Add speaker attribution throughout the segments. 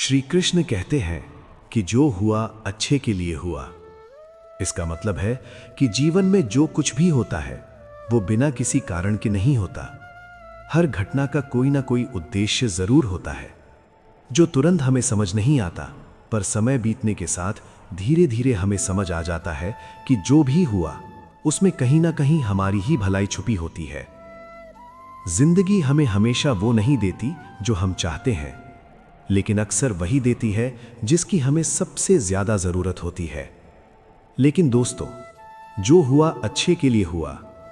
Speaker 1: श्री कृष्ण कहते हैं कि जो हुआ अच्छे के लिए हुआ। इसका मतलब है कि जीवन में जो कुछ भी होता है वो बिना किसी कारण के नहीं होता। हर घटना का कोई ना कोई उद्देश्य जरूर होता है जो तुरंत हमें समझ नहीं आता, पर समय बीतने के साथ धीरे धीरे हमें समझ आ जाता है कि जो भी हुआ उसमें कहीं ना कहीं हमारी ही भलाई छुपी होती है। जिंदगी हमें हमेशा वो नहीं देती जो हम चाहते हैं, लेकिन अक्सर वही देती है जिसकी हमें सबसे ज्यादा जरूरत होती है। लेकिन दोस्तों, जो हुआ अच्छे के लिए हुआ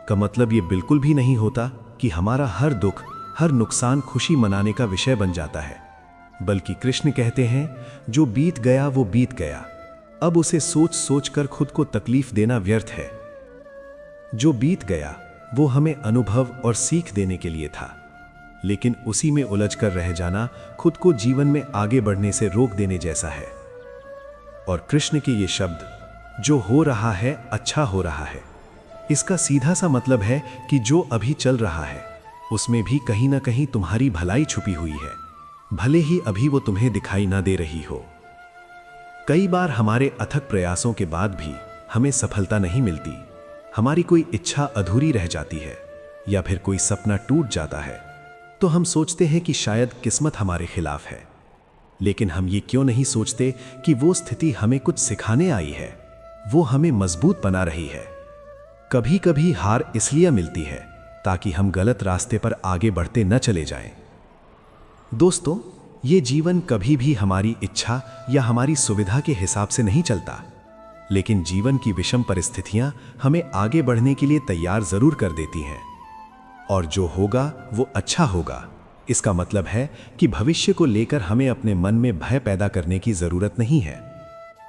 Speaker 1: का मतलब ये बिल्कुल भी नहीं होता कि हमारा हर दुख, हर नुकसान खुशी मनाने का विषय बन जाता है। बल्कि कृष्ण कहते हैं, जो बीत गया वो बीत गया, अब उसे सोच सोच कर खुद को तकलीफ देना व्यर्थ है। जो बीत गया वो हमें अनुभव और सीख देने के लिए था, लेकिन उसी में उलझ कर रह जाना खुद को जीवन में आगे बढ़ने से रोक देने जैसा है। और कृष्ण के ये शब्द, जो हो रहा है अच्छा हो रहा है, इसका सीधा सा मतलब है कि जो अभी चल रहा है उसमें भी कहीं ना कहीं तुम्हारी भलाई छुपी हुई है, भले ही अभी वो तुम्हें दिखाई ना दे रही हो। कई बार हमारे अथक प्रयासों के बाद भी हमें सफलता नहीं मिलती, हमारी कोई इच्छा अधूरी रह जाती है या फिर कोई सपना टूट जाता है, तो हम सोचते हैं कि शायद किस्मत हमारे खिलाफ है। लेकिन हम ये क्यों नहीं सोचते कि वो स्थिति हमें कुछ सिखाने आई है, वो हमें मजबूत बना रही है। कभी कभी हार इसलिए मिलती है ताकि हम गलत रास्ते पर आगे बढ़ते न चले जाएं। दोस्तों, ये जीवन कभी भी हमारी इच्छा या हमारी सुविधा के हिसाब से नहीं चलता, लेकिन जीवन की विषम परिस्थितियां हमें आगे बढ़ने के लिए तैयार जरूर कर देती हैं। और जो होगा वो अच्छा होगा, इसका मतलब है कि भविष्य को लेकर हमें अपने मन में भय पैदा करने की जरूरत नहीं है।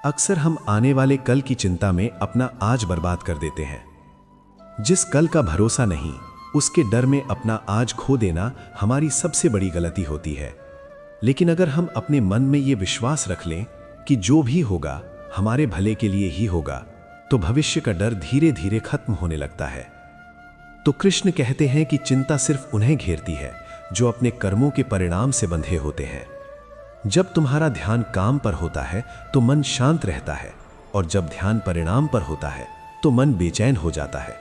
Speaker 1: अक्सर हम आने वाले कल की चिंता में अपना आज बर्बाद कर देते हैं। जिस कल का भरोसा नहीं, उसके डर में अपना आज खो देना हमारी सबसे बड़ी गलती होती है। लेकिन अगर हम अपने मन में ये विश्वास रख लें कि जो भी होगा हमारे भले के लिए ही होगा, तो भविष्य का डर धीरे धीरे खत्म होने लगता है। तो कृष्ण कहते हैं कि चिंता सिर्फ उन्हें घेरती है जो अपने कर्मों के परिणाम से बंधे होते हैं। जब तुम्हारा ध्यान काम पर होता है तो मन शांत रहता है, और जब ध्यान परिणाम पर होता है तो मन बेचैन हो जाता है।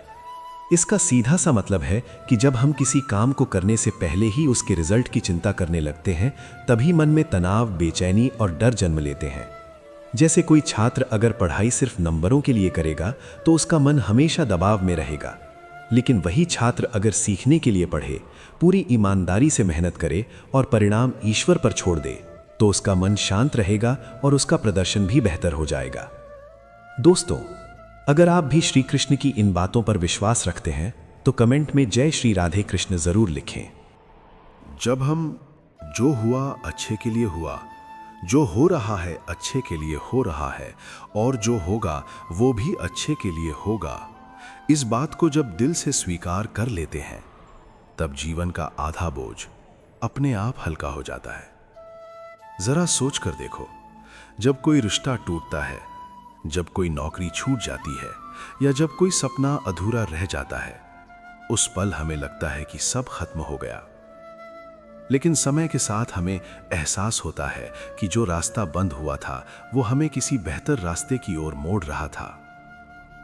Speaker 1: इसका सीधा सा मतलब है कि जब हम किसी काम को करने से पहले ही उसके रिजल्ट की चिंता करने लगते हैं, तभी मन में तनाव, बेचैनी और डर जन्म लेते हैं। जैसे कोई छात्र अगर पढ़ाई सिर्फ नंबरों के लिए करेगा तो उसका मन हमेशा दबाव में रहेगा। लेकिन वही छात्र अगर सीखने के लिए पढ़े, पूरी ईमानदारी से मेहनत करे और परिणाम ईश्वर पर छोड़ दे, तो उसका मन शांत रहेगा और उसका प्रदर्शन भी बेहतर हो जाएगा। दोस्तों, अगर आप भी श्री कृष्ण की इन बातों पर विश्वास रखते हैं तो कमेंट में जय श्री राधे कृष्ण जरूर लिखें।
Speaker 2: जब हम जो हुआ अच्छे के लिए हुआ, जो हो रहा है अच्छे के लिए हो रहा है, और जो होगा वो भी अच्छे के लिए होगा, इस बात को जब दिल से स्वीकार कर लेते हैं, तब जीवन का आधा बोझ अपने आप हल्का हो जाता है। जरा सोच कर देखो, जब कोई रिश्ता टूटता है, जब कोई नौकरी छूट जाती है, या जब कोई सपना अधूरा रह जाता है, उस पल हमें लगता है कि सब खत्म हो गया। लेकिन समय के साथ हमें एहसास होता है कि जो रास्ता बंद हुआ था वो हमें किसी बेहतर रास्ते की ओर मोड़ रहा था।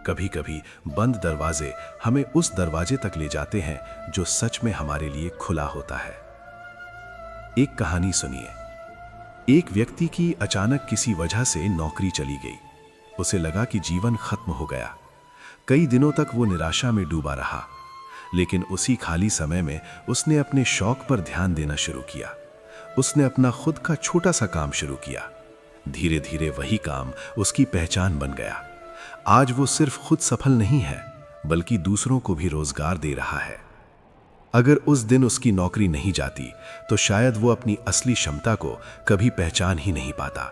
Speaker 2: कभी कभी बंद दरवाजे हमें उस दरवाजे तक ले जाते हैं जो सच में हमारे लिए खुला होता है। एक कहानी सुनिए। एक व्यक्ति की अचानक किसी वजह से नौकरी चली गई। उसे लगा कि जीवन खत्म हो गया। कई दिनों तक वो निराशा में डूबा रहा, लेकिन उसी खाली समय में उसने अपने शौक पर ध्यान देना शुरू किया। उसने अपना खुद का छोटा सा काम शुरू किया। धीरे धीरे वही काम उसकी पहचान बन गया। आज वो सिर्फ खुद सफल नहीं है, बल्कि दूसरों को भी रोजगार दे रहा है। अगर उस दिन उसकी नौकरी नहीं जाती तो शायद वो अपनी असली क्षमता को कभी पहचान ही नहीं पाता।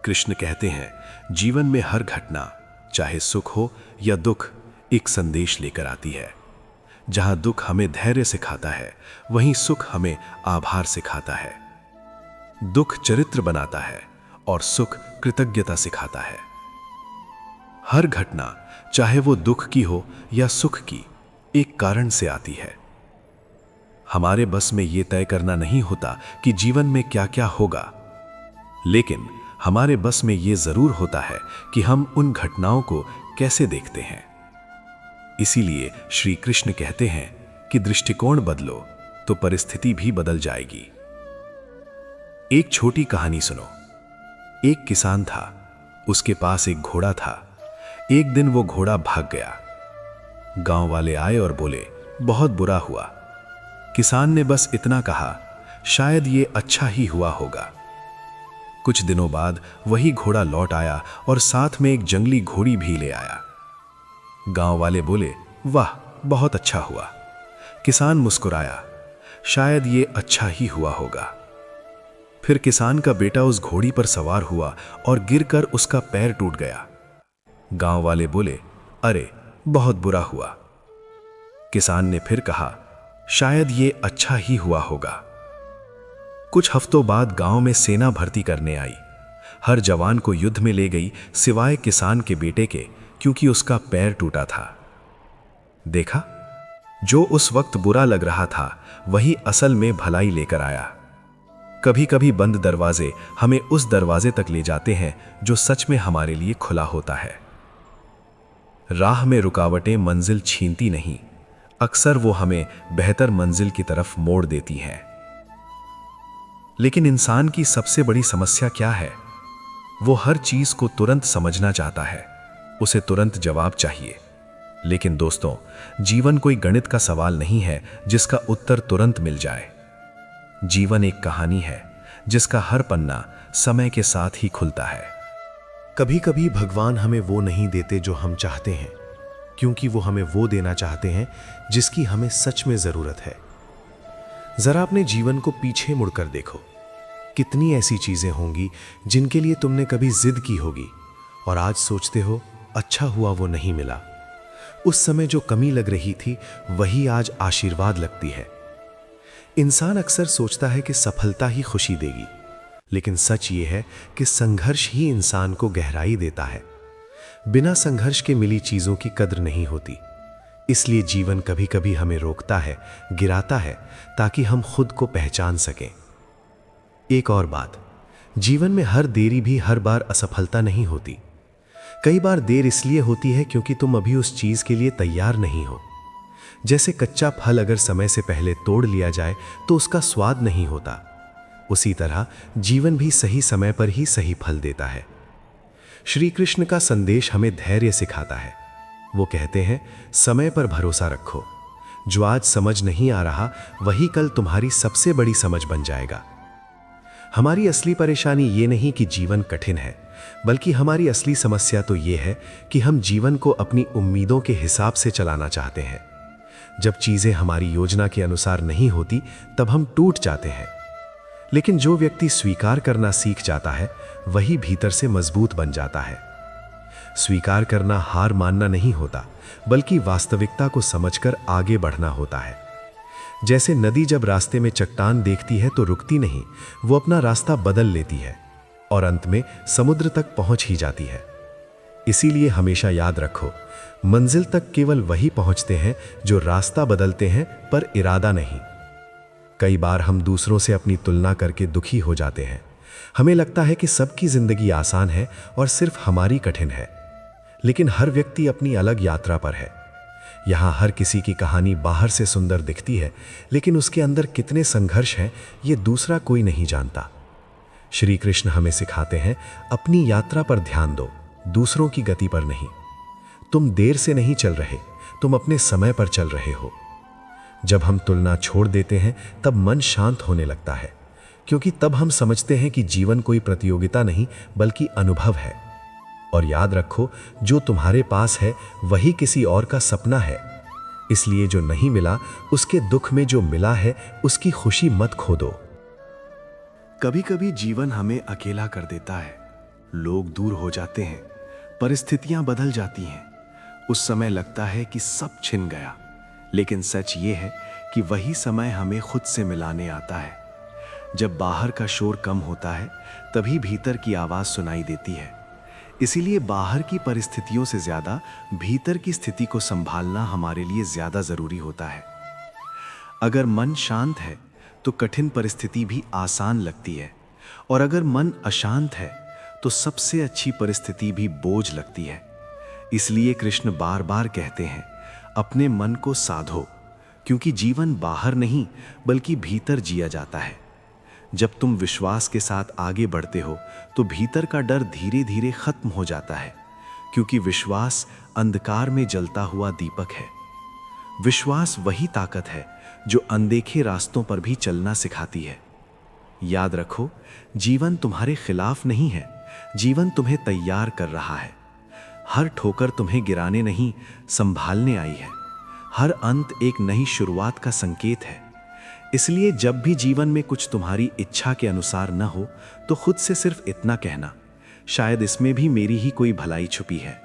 Speaker 2: कृष्ण कहते हैं, जीवन में हर घटना, चाहे सुख हो या दुख, एक संदेश लेकर आती है। जहां दुख हमें धैर्य सिखाता है, वहीं सुख हमें आभार सिखाता है। दुख चरित्र बनाता है और सुख कृतज्ञता सिखाता है। हर घटना, चाहे वो दुख की हो या सुख की, एक कारण से आती है। हमारे बस में ये तय करना नहीं होता कि जीवन में क्या क्या होगा,
Speaker 1: लेकिन हमारे बस में ये जरूर होता है कि हम उन घटनाओं को कैसे देखते हैं। इसीलिए श्री कृष्ण कहते हैं कि दृष्टिकोण बदलो तो परिस्थिति भी बदल जाएगी। एक छोटी कहानी सुनो। एक किसान था, उसके पास एक घोड़ा था। एक दिन वो घोड़ा भाग गया। गांव वाले आए और बोले, बहुत बुरा हुआ। किसान ने बस इतना कहा, शायद ये अच्छा ही हुआ होगा। कुछ दिनों बाद वही घोड़ा लौट आया और साथ में एक जंगली घोड़ी भी ले आया। गांव वाले बोले, वाह, बहुत अच्छा हुआ। किसान मुस्कुराया, शायद ये अच्छा ही हुआ होगा। फिर किसान का बेटा उस घोड़ी पर सवार हुआ और गिरकर उसका पैर टूट गया। गांव वाले बोले, अरे, बहुत बुरा हुआ। किसान ने फिर कहा, शायद ये अच्छा ही हुआ होगा। कुछ हफ्तों बाद गांव में सेना भर्ती करने आई। हर जवान को युद्ध में ले गई सिवाय किसान के बेटे के, क्योंकि उसका पैर टूटा था। देखा, जो उस वक्त बुरा लग रहा था वही असल में भलाई लेकर आया। कभी कभी बंद दरवाजे हमें उस दरवाजे तक ले जाते हैं जो सच में हमारे लिए खुला होता है। राह में रुकावटें मंजिल छीनती नहीं, अक्सर वो हमें बेहतर मंजिल की तरफ मोड़ देती हैं। लेकिन इंसान की सबसे बड़ी समस्या क्या है? वो हर चीज को तुरंत समझना चाहता है, उसे तुरंत जवाब चाहिए। लेकिन दोस्तों, जीवन कोई गणित का सवाल नहीं है जिसका उत्तर तुरंत मिल जाए। जीवन एक कहानी है जिसका हर पन्ना समय के साथ ही खुलता है।
Speaker 2: कभी कभी भगवान हमें वो नहीं देते जो हम चाहते हैं, क्योंकि वो हमें वो देना चाहते हैं जिसकी हमें सच में जरूरत है। जरा अपने जीवन को पीछे मुड़कर देखो। कितनी ऐसी चीजें होंगी जिनके लिए तुमने कभी जिद की होगी और आज सोचते हो अच्छा हुआ वो नहीं मिला। उस समय जो कमी लग रही थी वही आज आशीर्वाद लगती है। इंसान अक्सर सोचता है कि सफलता ही खुशी देगी, लेकिन सच ये है कि संघर्ष ही इंसान को गहराई देता है। बिना संघर्ष के मिली चीजों की कद्र नहीं होती। इसलिए जीवन कभी कभी हमें रोकता है, गिराता है, ताकि हम खुद को पहचान सकें। एक और बात, जीवन में हर देरी भी हर बार असफलता नहीं होती। कई बार देर इसलिए होती है क्योंकि तुम अभी उस चीज के लिए तैयार नहीं हो। जैसे कच्चा फल अगर समय से पहले तोड़ लिया जाए तो उसका स्वाद नहीं होता, उसी तरह जीवन भी सही समय पर ही सही फल देता है। श्री कृष्ण का संदेश हमें धैर्य सिखाता है। वो कहते हैं, समय पर भरोसा रखो। जो आज समझ नहीं आ रहा वही कल तुम्हारी सबसे बड़ी समझ बन जाएगा। हमारी असली परेशानी ये नहीं कि जीवन कठिन है, बल्कि हमारी असली समस्या तो ये है कि हम जीवन को अपनी उम्मीदों के हिसाब से चलाना चाहते हैं। जब चीजें हमारी योजना के अनुसार नहीं होती तब हम टूट जाते हैं। लेकिन जो व्यक्ति स्वीकार करना सीख जाता है वही भीतर से मजबूत बन जाता है। स्वीकार करना हार मानना नहीं होता, बल्कि वास्तविकता को समझकर आगे बढ़ना होता है। जैसे नदी जब रास्ते में चट्टान देखती है तो रुकती नहीं, वो अपना रास्ता बदल लेती है और अंत में समुद्र तक पहुंच ही जाती है। इसीलिए हमेशा याद रखो, मंजिल तक केवल वही पहुंचते हैं जो रास्ता बदलते हैं पर इरादा नहीं। कई बार हम दूसरों से अपनी तुलना करके दुखी हो जाते हैं। हमें लगता है कि सबकी जिंदगी आसान है और सिर्फ हमारी कठिन है। लेकिन हर व्यक्ति अपनी अलग यात्रा पर है। यहाँ हर किसी की कहानी बाहर से सुंदर दिखती है, लेकिन उसके अंदर कितने संघर्ष हैं ये दूसरा कोई नहीं जानता। श्री कृष्ण हमें सिखाते हैं, अपनी यात्रा पर ध्यान दो, दूसरों की गति पर नहीं। तुम देर से नहीं चल रहे, तुम अपने समय पर चल रहे हो। जब हम तुलना छोड़ देते हैं तब मन शांत होने लगता है, क्योंकि तब हम समझते हैं कि जीवन कोई प्रतियोगिता नहीं बल्कि अनुभव है। और याद रखो, जो तुम्हारे पास है वही किसी और का सपना है। इसलिए जो नहीं मिला उसके दुख में जो मिला है उसकी खुशी मत खो दो।
Speaker 1: कभी कभी जीवन हमें अकेला कर देता है। लोग दूर हो जाते हैं, परिस्थितियां बदल जाती हैं। उस समय लगता है कि सब छिन गया, लेकिन सच ये है कि वही समय हमें खुद से मिलाने आता है। जब बाहर का शोर कम होता है तभी भीतर की आवाज सुनाई देती है। इसीलिए बाहर की परिस्थितियों से ज्यादा भीतर की स्थिति को संभालना हमारे लिए ज्यादा जरूरी होता है। अगर मन शांत है तो कठिन परिस्थिति भी आसान लगती है, और अगर मन अशांत है तो सबसे अच्छी परिस्थिति भी बोझ लगती है। इसलिए कृष्ण बार बार कहते हैं, अपने मन को साधो, क्योंकि जीवन बाहर नहीं बल्कि भीतर जिया जाता है। जब तुम विश्वास के साथ आगे बढ़ते हो तो भीतर का डर धीरे धीरे खत्म हो जाता है, क्योंकि विश्वास अंधकार में जलता हुआ दीपक है। विश्वास वही ताकत है जो अनदेखे रास्तों पर भी चलना सिखाती है। याद रखो, जीवन तुम्हारे खिलाफ नहीं है, जीवन तुम्हें तैयार कर रहा है। हर ठोकर तुम्हें गिराने नहीं, संभालने आई है। हर अंत एक नई शुरुआत का संकेत है। इसलिए जब भी जीवन में कुछ तुम्हारी इच्छा के अनुसार न हो तो खुद से सिर्फ इतना कहना, शायद इसमें भी मेरी ही कोई भलाई छुपी है।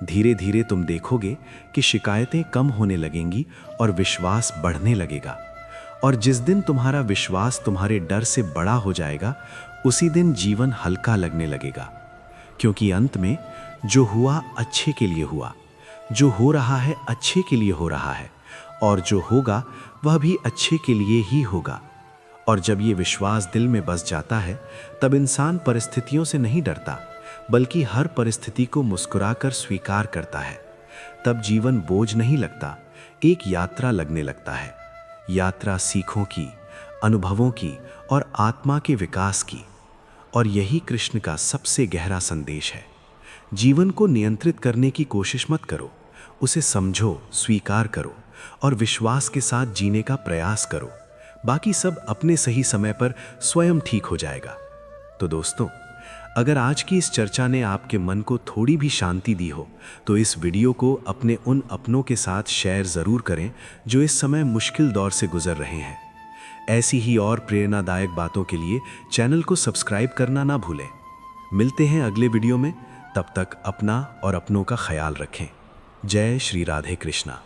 Speaker 1: धीरे धीरे तुम देखोगे कि शिकायतें कम होने लगेंगी और विश्वास बढ़ने लगेगा। और जिस दिन तुम्हारा विश्वास तुम्हारे डर से बड़ा हो जाएगा, उसी दिन जीवन हल्का लगने लगेगा। क्योंकि अंत में जो हुआ अच्छे के लिए हुआ, जो हो रहा है अच्छे के लिए हो रहा है, और जो होगा वह भी अच्छे के लिए ही होगा। और जब ये विश्वास दिल में बस जाता है, तब इंसान परिस्थितियों से नहीं डरता, बल्कि हर परिस्थिति को मुस्कुराकर स्वीकार करता है। तब जीवन बोझ नहीं लगता, एक यात्रा लगने लगता है। यात्रा सीखों की, अनुभवों की और आत्मा के विकास की। और यही कृष्ण का सबसे गहरा संदेश है। जीवन को नियंत्रित करने की कोशिश मत करो, उसे समझो, स्वीकार करो और विश्वास के साथ जीने का प्रयास करो। बाकी सब अपने सही समय पर स्वयं ठीक हो जाएगा। तो दोस्तों, अगर आज की इस चर्चा ने आपके मन को थोड़ी भी शांति दी हो, तो इस वीडियो को अपने उन अपनों के साथ शेयर ज़रूर करें जो इस समय मुश्किल दौर से गुजर रहे हैं। ऐसी ही और प्रेरणादायक बातों के लिए चैनल को सब्सक्राइब करना ना भूलें। मिलते हैं अगले वीडियो में, तब तक अपना और अपनों का ख्याल रखें। जय श्री राधे कृष्णा।